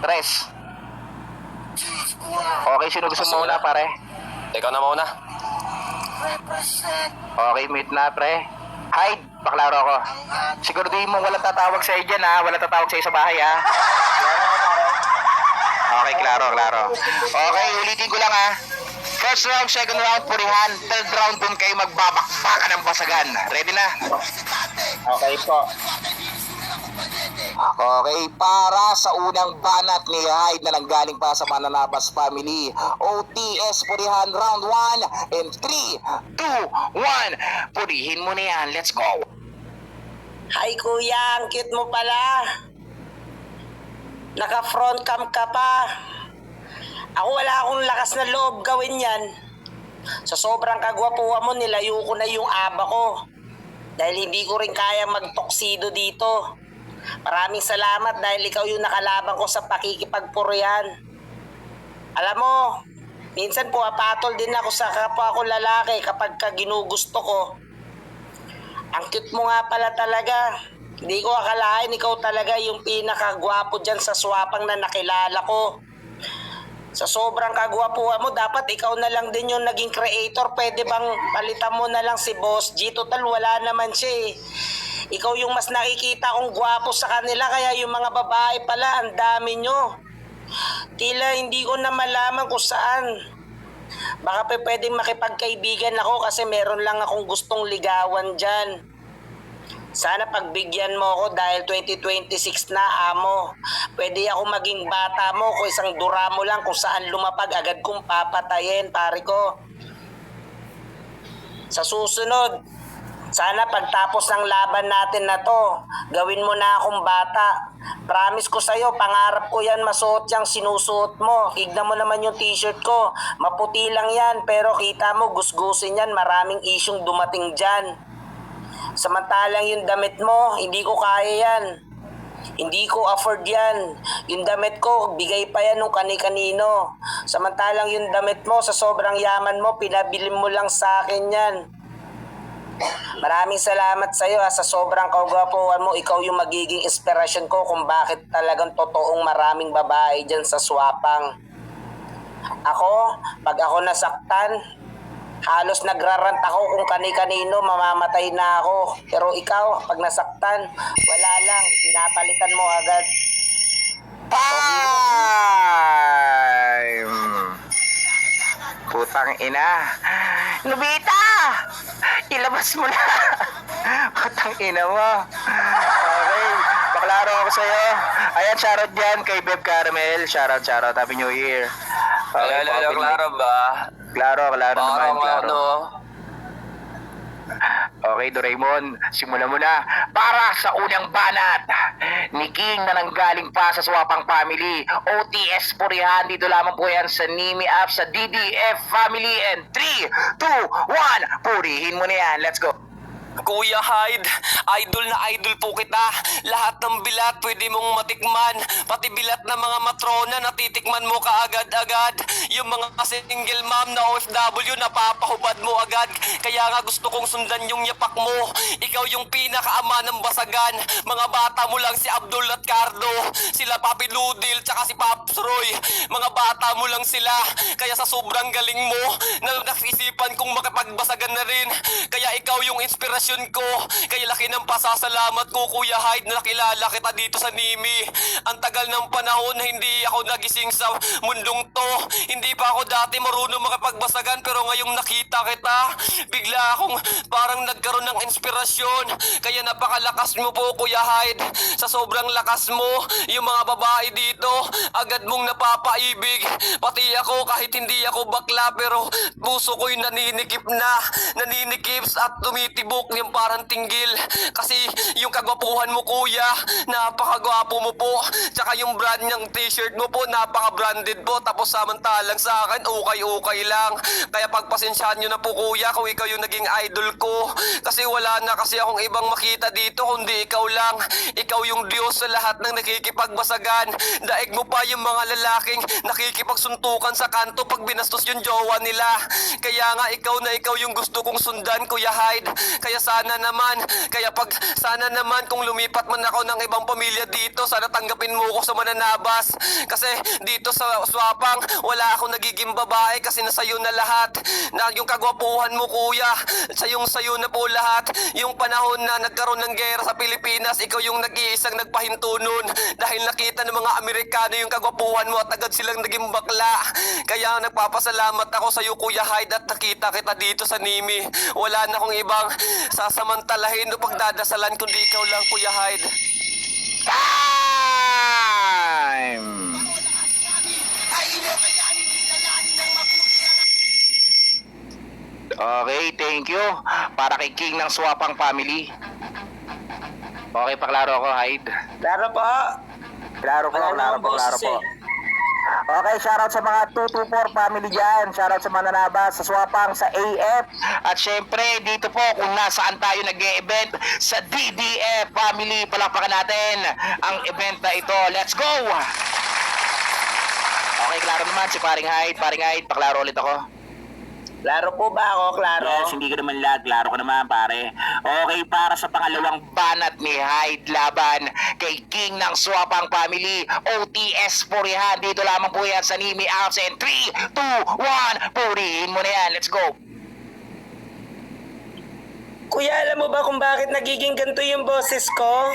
Tres. Okay, sino gusto mo muna, pare? Ikaw na muna. Okay, mute na, pre. Hide, paklaro ako. Siguraduhin mo walang tatawag sa'yo dyan, ha? Walang tatawag sa'yo sa bahay, ha? Okay, klaro. Okay, ulitin ko lang, ha? First round, second round, purihan. Third round, dun kayo magbabakbakan ng basagan. Ready na? Okay po. Okay, para sa unang banat ni Hyde na nanggaling pa sa Mananabas family, OTS Purihan round 1 in 3, 2, 1. Purihin mo na yan. Let's go. Hi kuya, ang cute mo pala. Naka-front cam ka pa. Ako wala akong lakas na loob gawin yan. Sa sobrang kagwapuhan mo, nilayo ko na yung aba ko. Dahil hindi ko rin kaya magtoksido dito. Maraming salamat dahil ikaw yung nakalaban ko sa pakikipagpurihan. Alam mo, minsan puwapatol din ako sa kapwa ko lalaki kapag ginugusto ko. Ang cute mo nga pala talaga. Hindi ko akalain ikaw talaga yung pinakagwapo dyan sa swapang na nakilala ko. Sa sobrang kagwapuhan mo, dapat ikaw na lang din yung naging creator. Pwede bang palitan mo na lang si Boss G? Total, wala naman siya eh. Ikaw yung mas nakikita kong gwapo sa kanila, kaya yung mga babae pala, ang dami nyo. Tila hindi ko na malaman kung saan. Baka pwedeng makipagkaibigan ako kasi meron lang akong gustong ligawan dyan. Sana pagbigyan mo ako dahil 2026 na, amo. Pwede ako maging bata mo kung isang dura mo lang kung saan lumapag agad kong papatayin, pare ko. Sa susunod, sana pagtapos ng laban natin na to, gawin mo na akong bata. Promise ko sa'yo, pangarap ko yan masuot yung sinusuot mo. Tignan mo naman yung t-shirt ko. Maputi lang yan, pero kita mo, gusgusin yan. Maraming isyong dumating dyan. Samantalang yung damit mo, hindi ko kaya yan. Hindi ko afford yan. Yung damit ko, bigay pa yan nung kani-kanino. Samantalang yung damit mo, sa sobrang yaman mo, pinabili mo lang sa akin yan. Maraming salamat sa iyo sa sobrang kagwapuhan mo. Ikaw yung magiging inspirasyon ko kung bakit talagang totoong maraming babae dyan sa swapang. Ako, pag ako nasaktan, halos nagrarant ako kung kani-kanino, mamamatay na ako. Pero ikaw, pag nasaktan, wala lang, pinapalitan mo agad. Time! Putang ina. Nobita! Ilabas mo na. Putang ina mo. Okay. Paklaro ako sa'yo. Ayan, shoutout dyan kay Beb Caramel. Shoutout. Happy New Year. Okay, Klaro ba? Klaro naman. Klaro. Ano? Okay, Doraemon, simulan mo na. Para sa unang banat ni King na nanggaling pa sa Swapang Family, OTS Purihan, dito lamang po yan sa Nimi App, sa DDF Family. And 3, 2, 1, purihin mo na yan. Let's go. Kuya Hyde, idol na idol po kita. Lahat ng bilat pwede mong matikman. Pati bilat na mga matrona natitikman mo kaagad-agad. Yung mga single mom na OFW napapahubad mo agad. Kaya nga gusto kong sundan yung yapak mo. Ikaw yung pinakaama ng basagan. Mga bata mo lang si Abdul at Cardo, sila Papi Ludil tsaka si Paps Roy. Mga bata mo lang sila. Kaya sa sobrang galing mo, nakisipan kong makipagbasagan na rin. Kaya ikaw yung inspirasyon ko. Kaya laki ng pasasalamat ko, Kuya Hyde, na nakilala kita dito sa Nimi. Ang tagal ng panahon na hindi ako nagising sa mundong to. Hindi pa ako dati marunong makapagbasagan, pero ngayong nakita kita, bigla akong parang nagkaroon ng inspirasyon. Kaya napakalakas mo po, Kuya Hyde. Sa sobrang lakas mo, yung mga babae dito agad mong napapaibig. Pati ako, kahit hindi ako bakla, pero puso ko'y naninikip at tumitibok yung parang tinggil. Kasi yung kagwapuhan mo, kuya, napakagwapo mo po. Tsaka yung brand ng t-shirt mo po, napaka-branded po. Tapos samantalang sa akin, ukay-ukay lang. Kaya pagpasensyahan nyo na po, kuya, kung ikaw yung naging idol ko. Kasi wala na kasi akong ibang makita dito, kundi ikaw lang. Ikaw yung Diyos sa lahat ng nakikipagbasagan. Daig mo pa yung mga lalaking nakikipagsuntukan sa kanto pag binastos yung jowa nila. Kaya nga ikaw yung gusto kong sundan, Kuya Hyde. Kaya sana naman. Kaya sana naman kung lumipat man ako ng ibang pamilya dito, sana tanggapin mo ako sa Mananabas. Kasi dito sa Swapang, wala akong nagiging babae kasi nasayo na lahat. Na yung kagwapuhan mo, kuya, sayo na po lahat. Yung panahon na nagkaroon ng gera sa Pilipinas, ikaw yung nag-iisang nagpahinto nun. Dahil nakita ng mga Amerikano yung kagwapuhan mo at agad silang naging bakla. Kaya nagpapasalamat ako sa iyo, Kuya Hyde, at nakita kita dito sa Nimi. Wala na akong ibang sasamantalahin o pagdadasalan kundi ikaw lang, Kuya Hyde. Time! Okay, thank you. Para kay King ng Swapang family. Okay, paklaro ako, Hyde. Klaro po. Klaro po, Wala klaro namang po, klaro boses po. eh. Okay, shoutout sa mga 224 family dyan. Shoutout sa Mananabas, sa Swapang, sa AF. At syempre, dito po, kung nasaan tayo nag-e-event, sa DDF family, palakpakan natin ang event na ito. Let's go! Okay, klaro naman si Paring Hyde, paklaro ulit ako. Klaro po ba ako? Klaro? Yes, hindi ko naman lag. Klaro ko naman, pare. Okay, para sa pangalawang banat ni Hyde laban kay King ng Swapang family, OTS Purihan. Dito lamang po yan sa Nimi Alps. And 3, 2, 1, purihin mo na yan. Let's go. Kuya, alam mo ba kung bakit nagiging ganito yung boses ko?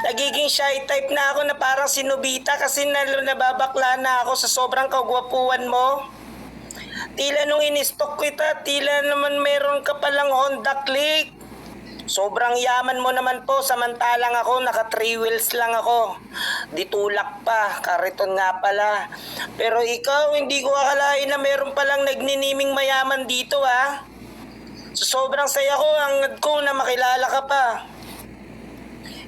Nagiging shy type na ako na parang si Nobita kasi nababakla na ako sa sobrang kagwapuan mo. Tila nung in-stock kita, tila naman meron ka palang Honda Click. Sobrang yaman mo naman po, samantalang ako, naka 3 wheels lang ako. Ditulak pa, kariton nga pala. Pero ikaw, hindi ko akalain na meron palang nagniniming mayaman dito ha. So, sobrang saya ko, hangad ko na makilala ka pa.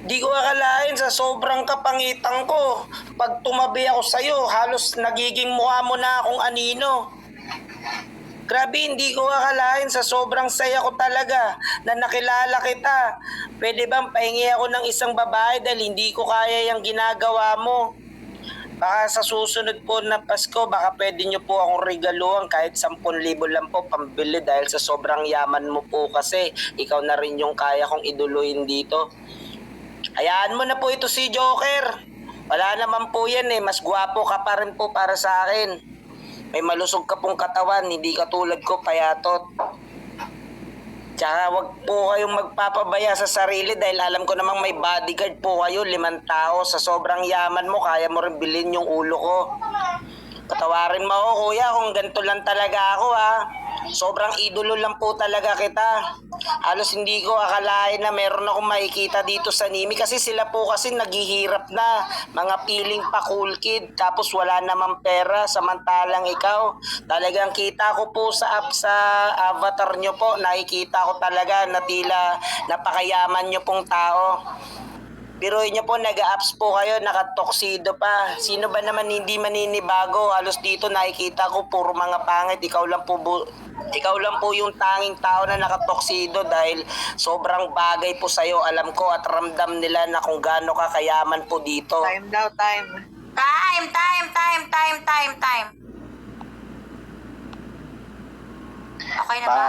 Di ko akalain sa sobrang kapangitan ko. Pag tumabi ako sa'yo, halos nagiging mukha mo na akong anino. Grabe, hindi ko akalain sa sobrang saya ko talaga na nakilala kita. Pwede bang pahingi ako ng isang babae dahil hindi ko kaya yung ginagawa mo? Baka sa susunod po na Pasko, baka pwede nyo po akong regaluhan kahit 10,000 lang po pambili dahil sa sobrang yaman mo po kasi ikaw na rin yung kaya kong iduluin dito. Hayaan mo na po ito si Joker. Wala naman po yan eh, mas gwapo ka pa rin po para sa akin. May malusog ka pong katawan, hindi katulad ko payatot. Tsaka wag po kayong magpapabaya sa sarili dahil alam ko namang may bodyguard po kayo, 5 tao. Sa sobrang yaman mo, kaya mo rin bilhin yung ulo ko. Patawarin mo ako kuya kung ganito lang talaga ako ha. Sobrang idolo lang po talaga kita. Halos hindi ko akalain na meron akong makikita dito sa Nimi kasi sila po kasi naghihirap na. Mga piling pa cool kid tapos wala namang pera samantalang ikaw. Talagang kita ko po sa avatar nyo po. Nakikita ko talaga na tila napakayaman nyo pong tao. Biruin niyo po, nag-apps po kayo, nakatoksido pa. Sino ba naman hindi maninibago? Halos dito nakikita ko puro mga pangit. Ikaw lang po yung tanging tao na nakatoksido dahil sobrang bagay po sa'yo. Alam ko at ramdam nila na kung gaano ka kayaman po dito. Time daw, time. Time. Okay na ba?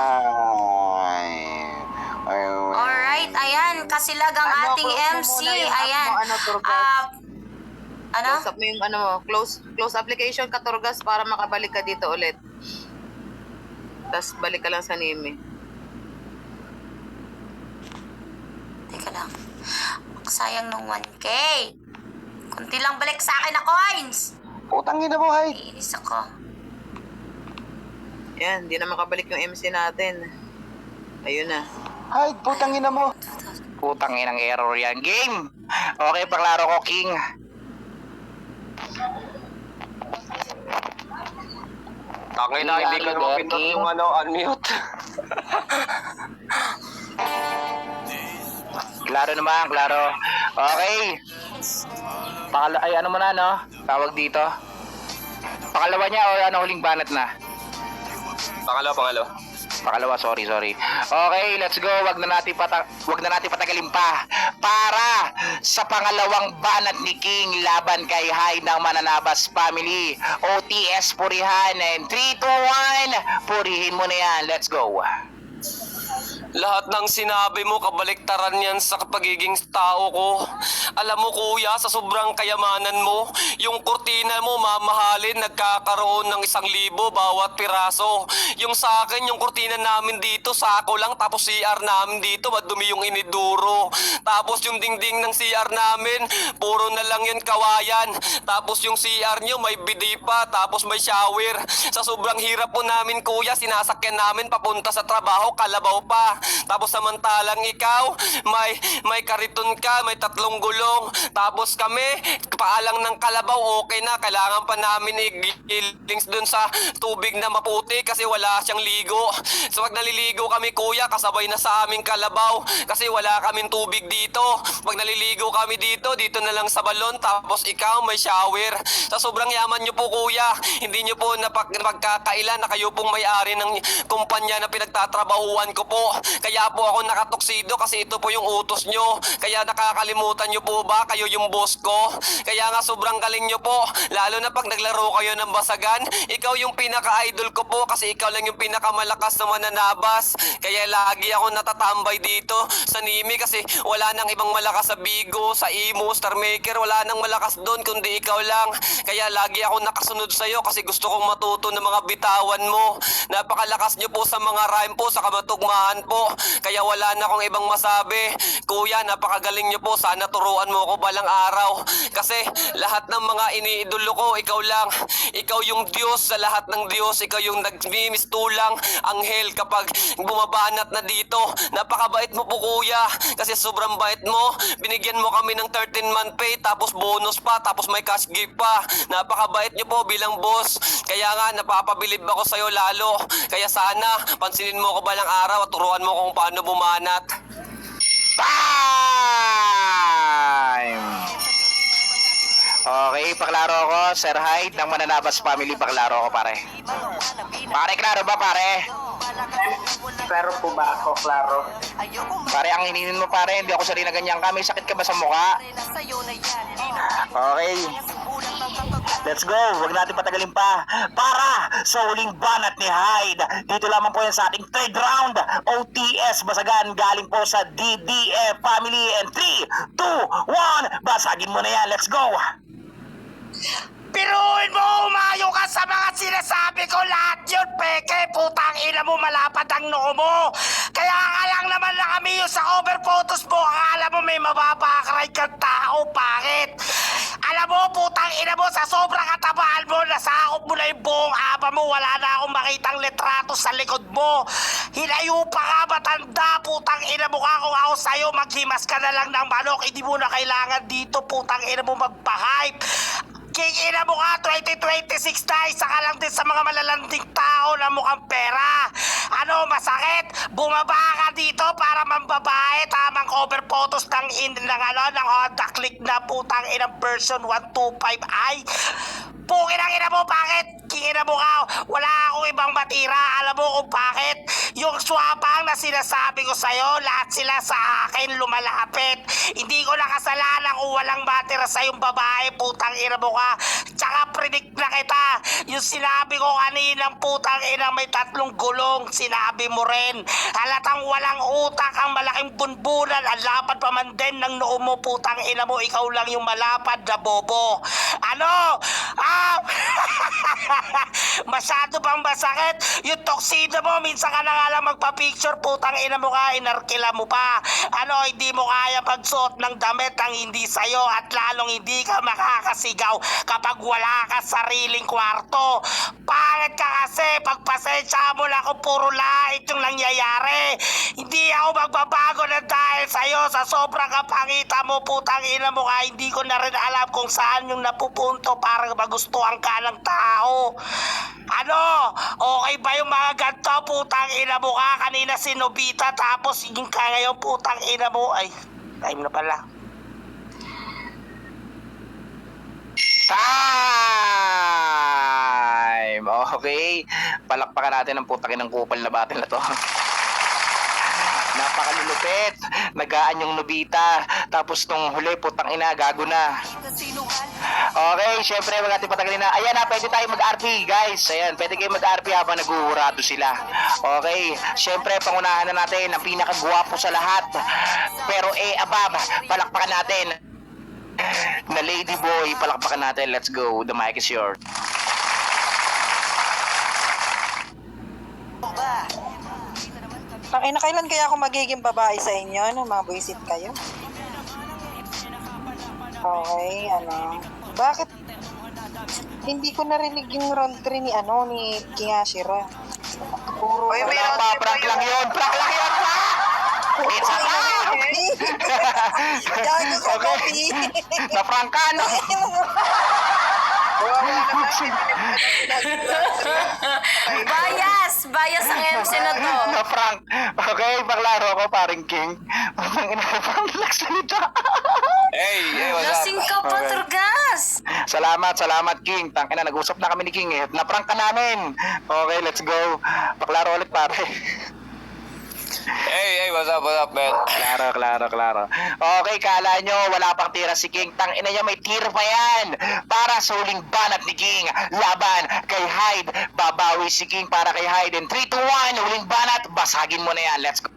Alright, ayan. Kasilag ang ating MC. Ayan. Turgas. Ano? Close up mo yung ano mo. Close application ka, Turgas, para makabalik ka dito ulit. Tapos balik ka lang sa Nimi. Teka lang. Sayang nung 1K. Kunti lang balik sa akin na coins. Putang ina mo, Hyde. Iinis ako. Yan, hindi na makabalik yung MC natin. Ayun na. Hyde, putang ina mo. Putang inang error yan. Game! Okay, paklaro ko, King. Tangay na, hindi ka mapindot yung unmute. Klaro naman, klaro. Okay. Ay, ano mo na, no? Tawag dito. Pangalawa niya o ano, huling banat na? Pangalawa, sorry. Okay, let's go. Wag na natin patagalin pa. Para sa pangalawang banat ni King laban kay Hyde ng Mananabas family. OTS Purihan. And 3, 2, 1. Purihin mo na yan. Let's go. Lahat ng sinabi mo, kabaliktaran yan sa pagiging tao ko. Alam mo kuya, sa sobrang kayamanan mo, yung kurtina mo mamahalin, nagkakaroon ng 1,000 bawat piraso. Yung sa akin, yung kurtina namin dito, sako lang, tapos CR namin dito, madumi yung iniduro. Tapos yung dingding ng CR namin, puro na lang yun kawayan. Tapos yung CR nyo, may bidet pa, tapos may shower. Sa sobrang hirap po namin kuya, sinasakyan namin papunta sa trabaho, kalabaw pa. Tapos samantalang ikaw, may kariton ka, may 3 gulong. Tapos kami, paalang ng kalabaw, okay na. Kailangan pa namin i-links dun sa tubig na maputi kasi wala siyang ligo. So pag naliligo kami kuya, kasabay na sa aming kalabaw kasi wala kaming tubig dito. Pag naliligo kami dito, dito na lang sa balon. Tapos ikaw, may shower. Sa sobrang yaman nyo po kuya, hindi nyo po napagkakailan na kayo pong may-ari ng kumpanya na pinagtatrabahuan ko po. Kaya po ako nakatoksido kasi ito po yung utos nyo. Kaya nakakalimutan nyo po ba? Kayo yung boss ko. Kaya nga sobrang galing nyo po. Lalo na pag naglaro kayo ng basagan, ikaw yung pinaka-idol ko po kasi ikaw lang yung pinakamalakas na mananabas. Kaya lagi ako natatambay dito sa Nimi kasi wala nang ibang malakas sa Bigo, sa Imo, Star Maker. Wala nang malakas doon kundi ikaw lang. Kaya lagi ako nakasunod sa'yo kasi gusto kong matuto ng mga bitawan mo. Napakalakas nyo po sa mga rhyme po, sa kamatugmaan po. Kaya wala na akong ibang masabi. Kuya, napakagaling nyo po. Sana turuan mo ako balang araw. Kasi lahat ng mga iniidolo ko, ikaw lang. Ikaw yung Diyos sa lahat ng Diyos. Ikaw yung nagmimistulang anghel kapag bumabanat na dito. Napakabait mo po kuya. Kasi sobrang bait mo. Binigyan mo kami ng 13-month pay, tapos bonus pa, tapos may cash gift pa. Napakabait nyo po bilang boss. Kaya nga, napapabilib ako sa'yo lalo. Kaya sana, pansinin mo ako balang araw at turuan mo kung paano bumanat. Time! Okay, paklaro ako, Sir Hyde ng Mananabas Family, paklaro ako pare. Pare, klaro ba pare? Klaro po ba ako, klaro? Pare, ang hininin mo pare, hindi ako sanay na ganyan ka. May sakit ka ba sa mukha? Okay. Let's go, huwag natin patagalin pa. Para sa huling banat ni Hyde. Dito lamang po yan sa ating 3rd round. OTS Basagan galing po sa DDF Family. And 3, 2, 1, basagin mo na yan. Let's go. Piruin mo, umayo ka sa mga sinasabi ko. Lahat yun, peke. Putang ina mo, malapad ang noo mo. Kaya nga lang naman na kami yung sa cover photos mo. Akala mo may mababakaray kang tao. Bakit? Alam mo, putang ina mo, sa sobrang katabaan mo, nasakop mo na yung buong aba mo. Wala na akong makitang litrato sa likod mo. Hilayo pa ka, matanda. Putang ina mo ka, kung ako sa'yo, maghimas ka na lang ng manok. Hindi mo na kailangan dito, putang ina mo, magpa-hype. King ina mo ka, 2026 na, isa ka lang din sa mga malalanding tao na mukhang pera. Ano, masakit? Bumaba ka dito para mambabae, tamang cover photos ng Honda Click na putang inang version 125i. Pungin ang ina mo, bakit? King ina mo ka, wala akong ibang matira. Alam mo kung bakit? Yung swapang na sinasabi ko sa'yo, lahat sila sa akin lumalapit. Hindi ko nakasalanan kung walang matira sa yung babae, putang ina mo ka. Tsaka predict na kita. Yung sinabi ko kaninang putang ina may 3 gulong, sinabi mo rin. Halatang walang utak, ang malaking bunbunan, ang lapad pa man din ng noo mo, putang ina mo, ikaw lang yung malapad na bobo. Ano? Masyado bang masakit? Yung toksido mo, minsan ka na nga lang magpa-picture, putang ina mo ka, inarkila mo pa. Ano, hindi mo kaya pagsuot ng damit ang hindi sa'yo at lalong hindi ka makakasigaw kapag wala ka sariling kwarto. Pangit ka kasi, pagpasensya mo lang kung puro lait yung nangyayari. Hindi ako magbabago na dahil sa'yo sa sobrang kapangita mo, putang ina mo ka, hindi ko na rin alam kung saan yung napupunto para magustuhan ka ng tao. Ano? Okay ba yung mga ganito, putang ina mo ka? Kanina si Nobita, tapos yung ka ngayon, putang ina mo. Ay, time na pala. Time! Okay. Palakpakan natin ang putakin ng kupal na battle na to. Napakalulupit. Nagaan yung Nobita. Tapos nung huli, putang ina, gago na. Okay, syempre wag natin patagalin na. Ayan na, pwede tayo mag-RP, guys. Ayan, pwede kayo mag-RP habang nag-uurado sila. Okay, syempre pangunahan na natin ang pinakagwapo sa lahat. Pero above, palakpakan natin na lady boy, palakpakan natin. Let's go, the mic is yours. Ay, na kailan kaya ako magiging babae sa inyo nung mga buwisit kayo? Okay, bakit hindi ko narinig yung round 3 ni King Ashira? Puro Uy, may Wala round pa, trip prank pa lang yun, prank lang yun, prank! It's a prank! Gago ka, Okay. Kopi! Na-prank ka, no? Bias ang MC na to. Na-prank. Okay, paglaro ko, paring King. Ang ina-prank nagsalita. Hey, what's up? Lasing ka pa, Okay. Turgas. Salamat, King. Tangina, nag-usap na kami ni King eh. Na-prank ka namin. Okay, let's go. Paklaro ulit, pare. Hey, what's up, man? Klaro. Okay, kala nyo wala pang tira si King. Tangina niya, may tira pa yan. Para sa huling banat ni King. Laban kay Hyde. Babawi si King para kay Hyde. In 3, 2, 1, huling banat. Basagin mo na yan. Let's go.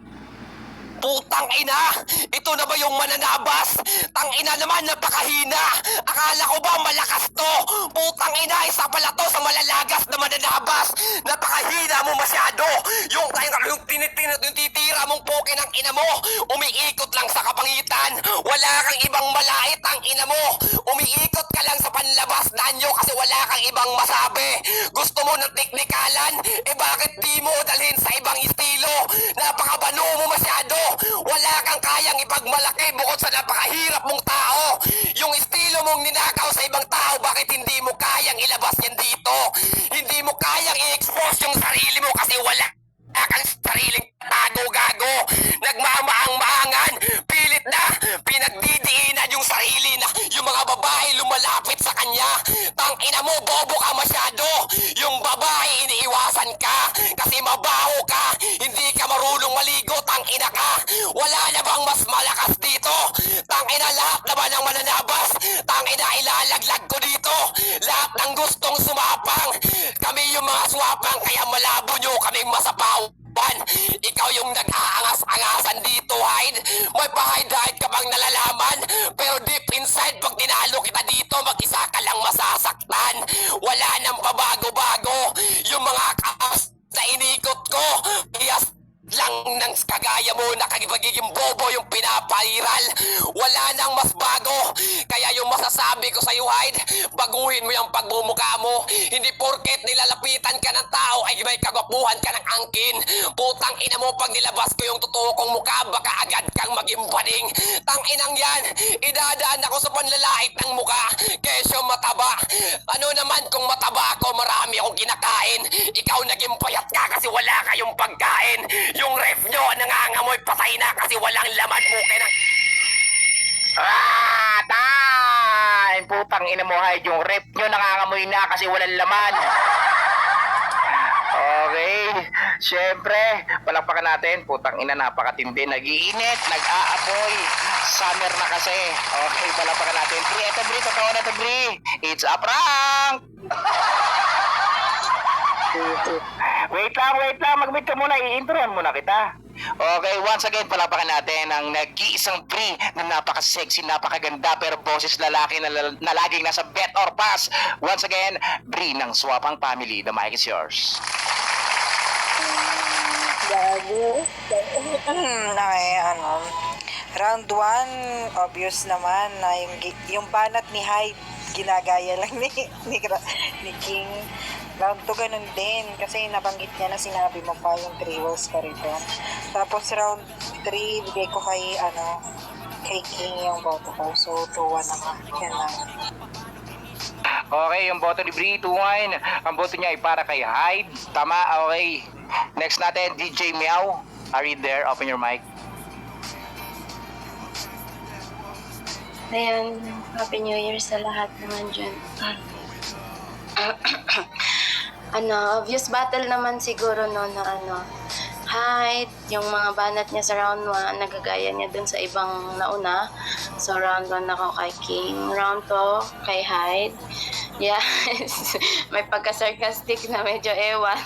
Putang ina! Ito na ba yung mananabas? Tang ina naman, napakahina! Akala ko ba malakas to? Putang ina, isa pala to sa malalagas na mananabas! Napakahina mo masyado! Yung titira mong poke ng ina mo, umiikot lang sa kapangitan! Wala kang ibang malait ang ina mo! Umiikot ka lang sa panlabas nanyo kasi wala kang ibang masabi! Gusto mo ng teknikalan? Bakit di mo dalhin sa ibang estilo? Napakabano mo masyado! Wala kang kayang ipagmalaki bukod sa napakahirap mong tao. Yung estilo mong ninakaw sa ibang tao, bakit hindi mo kayang ilabas yan dito? Hindi mo kayang i-expose yung sarili mo kasi wala kang sariling tago-gago. Nagmamaang-maangan, pilit na, pinagdidiinan yung sarili na yung mga babae lumalapit sa kanya. Tang ina mo, bobo ka masyado. Yung babae iniiwasan ka kasi mabaho ka. Hindi ka marunong maligo, tang ina ka. Wala na bang mas malakas dito? Tang ina, lahat naman ng mananabas. Tang ina, ilalaglag ko dito. Lahat ng gustong sumapang. Kami yung mga swapang, kaya malabo nyo kaming masapaw. Ikaw yung nag-aangas-angasan dito, Hyde. May pa-hide-hide ka bang nalalaman? Pero deep inside, pag tinalo kita dito, mag-isa ka lang masasaktan. Wala nang pabago-bago. Yung mga kaas na inikot ko, piyas lang ng kagaya mo na magiging bobo yung pinapairal. Wala nang mas bago. Kaya yung masasabi ko sa'yo, Hyde, baguhin mo yung pagbumuka mo. Hindi porket nilalapitan ka ng tao ay may kagwapuhan ka ng angkin. Putang ina mo, pag nilabas ko yung totoo kong mukha, baka agad kang maging bading. Tang inang yan, idadaan ako sa panlalait ng mukha kesyo mataba. Ano naman kung mataba ako, marami akong kinakain. Ikaw naging payat ka kasi wala kayong pagkain. Yung ref nyo, nangangamoy, patay na kasi walang laman mo ng... Time! Putang ina mo, Hyde. Yung rep nyo nangangamoy na kasi walang laman. Okay. Syempre, palakpakan natin. Putang ina, napakatindi. Nag-iinit, nag-aapoy. Summer na kasi. Okay, palakpakan natin. Bri, eto Bri, totoo na to Bri. It's a prank! Wait lang, mag-meet ka muna, i-introhan muna kita. Okay, once again, palapakan natin ang nag-iisang Bri na napaka-sexy, napakaganda, pero boses lalaki na laging nasa bet or pass. Once again, Bri ng Swapang Family. The mic is yours. Gago. Okay, round 1, obvious naman na yung banat ni Hyde, ginagaya lang ni King. Round 2, ganun din. Kasi nabanggit niya na sinabi mo pa yung 3 walls ka rito. Tapos round 3, bigay ko kay King yung boto ko. So, 2-1 naman. Yan lang. Okay, yung boto ni Bri, 2-1. Ang boto niya ay para kay Hyde. Tama, okay. Next natin, DJ Meow. Are you there? Open your mic. Ayan, Happy New Year sa lahat naman dyan. Obvious battle naman siguro no na Hyde, yung mga banat niya sa round 1, nagagaya niya dun sa ibang nauna. So, round 1 ako kay King. Round 2 kay Hyde. Yes. May pagka-sarcastic na medyo ewan.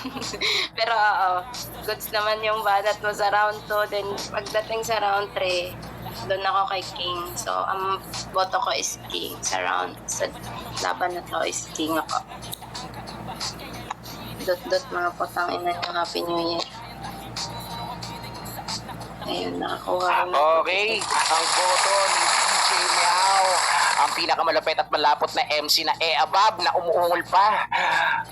Pero oo, goods naman yung banat mo sa round 2. Then, pagdating sa round 3, doon ako kay King. So, ang boto ko is King sa laban na to is King ako. Dot mga potang ina yung Happy New Year. Ayun, nakakuha ko na. Okay, ang boto ni DJ Meow, ang pinakamalapit at malapot na MC na above na umuungol pa.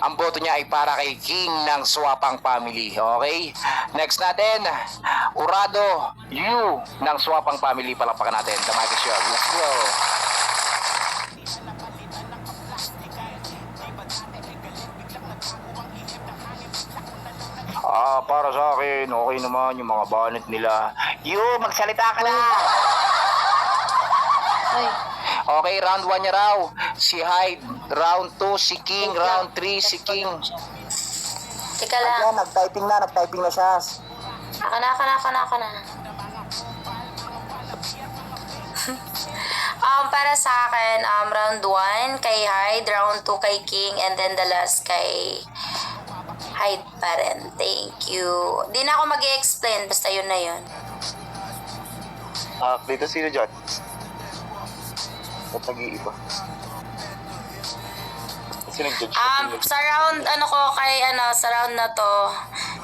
Ang boto niya ay para kay King ng Swapang Family. Okay? Next natin, Urado, you ng Swapang Family. Palakpakan natin. The mic is yours. Let's go. Para sa akin, okay naman yung mga banat nila. You, magsalita ka na! Ay, Okay, round 1 niya raw. Si Hyde. Round 2, si King. Round 3, si King. Teka lang. Nag-typing na siya. Ako na. Para sa akin, round 1 kay Hyde, round 2 kay King, and then the last kay Hyde pa rin. Thank you. Di na ako mag-i-explain, basta yun na yun. Dito sino dyan? Ba't nag-iiba? Kasi nag-judge Sa round, sa round na to,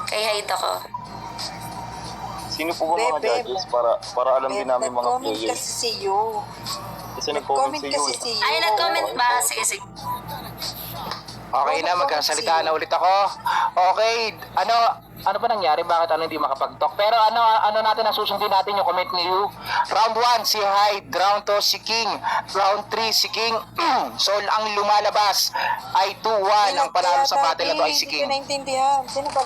kay Hyde ako. Sino po ba mga Bebe, judges para alam din namin mga nag-comment players? kasi si you. Kasi nag-comment Nag-comment sa iyo kasi eh. si you. Ay, nag-comment ba? Sige. Okay na, magkasalita na ulit ako. Okay, ano ba nangyari? Bakit hindi makapag-talk? Pero ano natin, nasusundin natin yung comment ni you. Round 1, si Hyde. Round 2, si King. Round 3, si King. So, ang lumalabas ay 2-1. Ang panalo sa battle na to ay si Hindi ko King. naintindihan. Sino ba